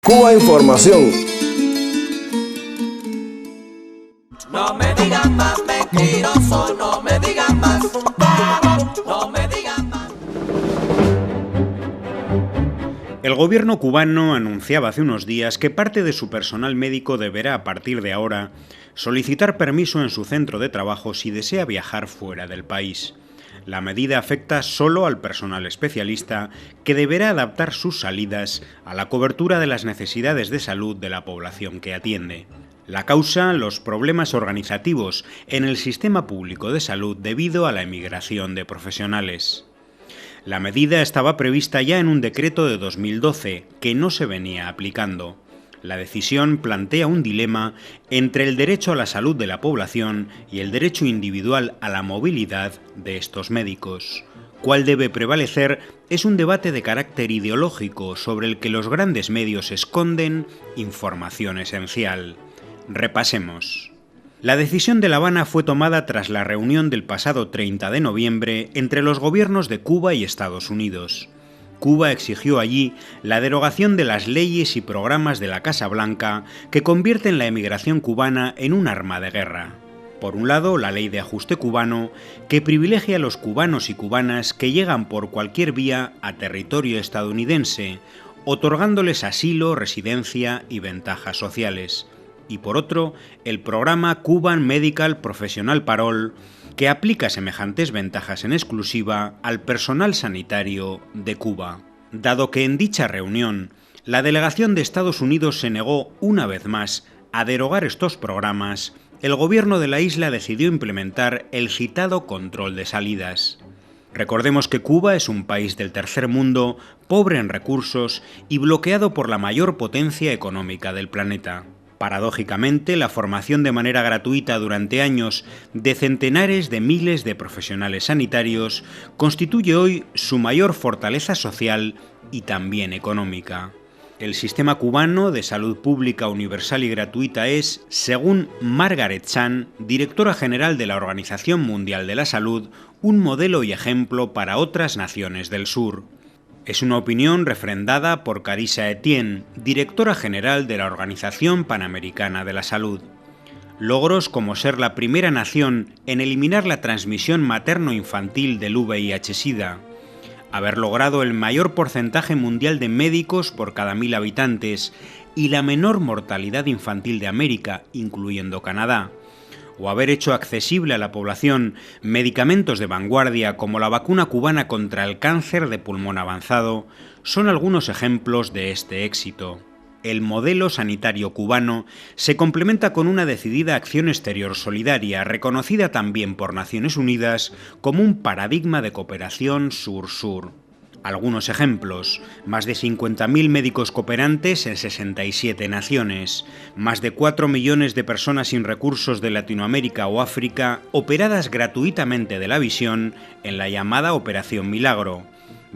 Cuba Información. No me digan más mentiroso, no me digan más, no me digan más. El gobierno cubano anunciaba hace unos días que parte de su personal médico deberá a partir de ahora solicitar permiso en su centro de trabajo si desea viajar fuera del país. La medida afecta solo al personal especialista, que deberá adaptar sus salidas a la cobertura de las necesidades de salud de la población que atiende. La causa, los problemas organizativos en el sistema público de salud debido a la emigración de profesionales. La medida estaba prevista ya en un decreto de 2012, que no se venía aplicando. La decisión plantea un dilema entre el derecho a la salud de la población y el derecho individual a la movilidad de estos médicos. ¿Cuál debe prevalecer? Es un debate de carácter ideológico sobre el que los grandes medios esconden información esencial. Repasemos. La decisión de La Habana fue tomada tras la reunión del pasado 30 de noviembre entre los gobiernos de Cuba y Estados Unidos. Cuba exigió allí la derogación de las leyes y programas de la Casa Blanca que convierten la emigración cubana en un arma de guerra. Por un lado, la ley de ajuste cubano, que privilegia a los cubanos y cubanas que llegan por cualquier vía a territorio estadounidense, otorgándoles asilo, residencia y ventajas sociales. Y por otro, el programa Cuban Medical Professional Parole, que aplica semejantes ventajas en exclusiva al personal sanitario de Cuba. Dado que en dicha reunión la delegación de Estados Unidos se negó una vez más a derogar estos programas, el gobierno de la isla decidió implementar el citado control de salidas. Recordemos que Cuba es un país del tercer mundo, pobre en recursos y bloqueado por la mayor potencia económica del planeta. Paradójicamente, la formación de manera gratuita durante años de centenares de miles de profesionales sanitarios constituye hoy su mayor fortaleza social y también económica. El sistema cubano de salud pública universal y gratuita es, según Margaret Chan, directora general de la Organización Mundial de la Salud, un modelo y ejemplo para otras naciones del sur. Es una opinión refrendada por Carissa Etienne, directora general de la Organización Panamericana de la Salud. Logros como ser la primera nación en eliminar la transmisión materno-infantil del VIH-Sida, haber logrado el mayor porcentaje mundial de médicos por cada 1000 habitantes y la menor mortalidad infantil de América, incluyendo Canadá, o haber hecho accesible a la población medicamentos de vanguardia como la vacuna cubana contra el cáncer de pulmón avanzado, son algunos ejemplos de este éxito. El modelo sanitario cubano se complementa con una decidida acción exterior solidaria, reconocida también por Naciones Unidas como un paradigma de cooperación sur-sur. Algunos ejemplos: más de 50.000 médicos cooperantes en 67 naciones, más de 4 millones de personas sin recursos de Latinoamérica o África operadas gratuitamente de la visión en la llamada Operación Milagro,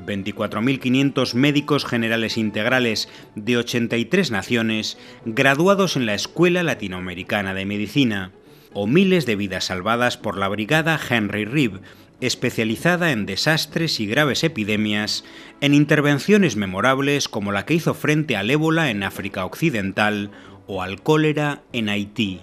24.500 médicos generales integrales de 83 naciones graduados en la Escuela Latinoamericana de Medicina, o miles de vidas salvadas por la Brigada Henry Reeve, especializada en desastres y graves epidemias, en intervenciones memorables como la que hizo frente al ébola en África Occidental o al cólera en Haití.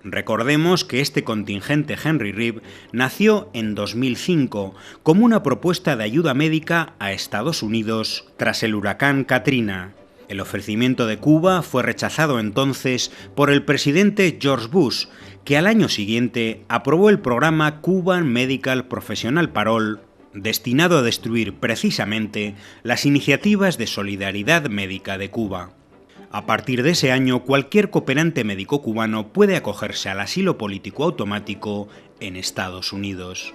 Recordemos que este contingente Henry Reeve nació en 2005 como una propuesta de ayuda médica a Estados Unidos tras el huracán Katrina. El ofrecimiento de Cuba fue rechazado entonces por el presidente George Bush, que al año siguiente aprobó el programa Cuban Medical Professional Parole, destinado a destruir precisamente las iniciativas de solidaridad médica de Cuba. A partir de ese año, cualquier cooperante médico cubano puede acogerse al asilo político automático en Estados Unidos.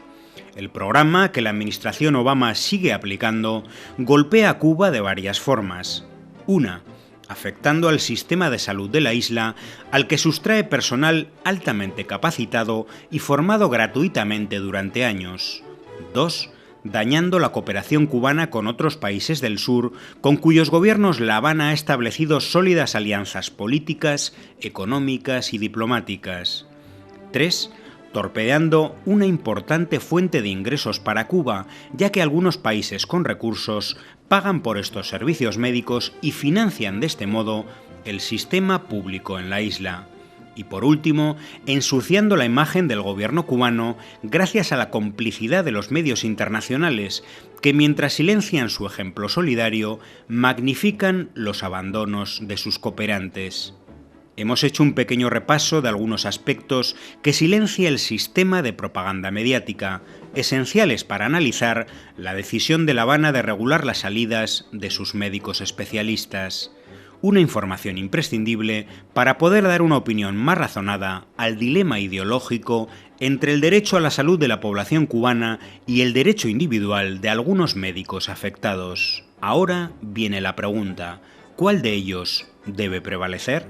El programa, que la administración Obama sigue aplicando, golpea a Cuba de varias formas. Una, afectando al sistema de salud de la isla, al que sustrae personal altamente capacitado y formado gratuitamente durante años. 2. Dañando la cooperación cubana con otros países del sur, con cuyos gobiernos La Habana ha establecido sólidas alianzas políticas, económicas y diplomáticas. 3. torpedeando una importante fuente de ingresos para Cuba, ya que algunos países con recursos pagan por estos servicios médicos y financian de este modo el sistema público en la isla. Y por último, ensuciando la imagen del gobierno cubano gracias a la complicidad de los medios internacionales, que mientras silencian su ejemplo solidario, magnifican los abandonos de sus cooperantes. Hemos hecho un pequeño repaso de algunos aspectos que silencia el sistema de propaganda mediática, esenciales para analizar la decisión de La Habana de regular las salidas de sus médicos especialistas. Una información imprescindible para poder dar una opinión más razonada al dilema ideológico entre el derecho a la salud de la población cubana y el derecho individual de algunos médicos afectados. Ahora viene la pregunta: ¿cuál de ellos debe prevalecer?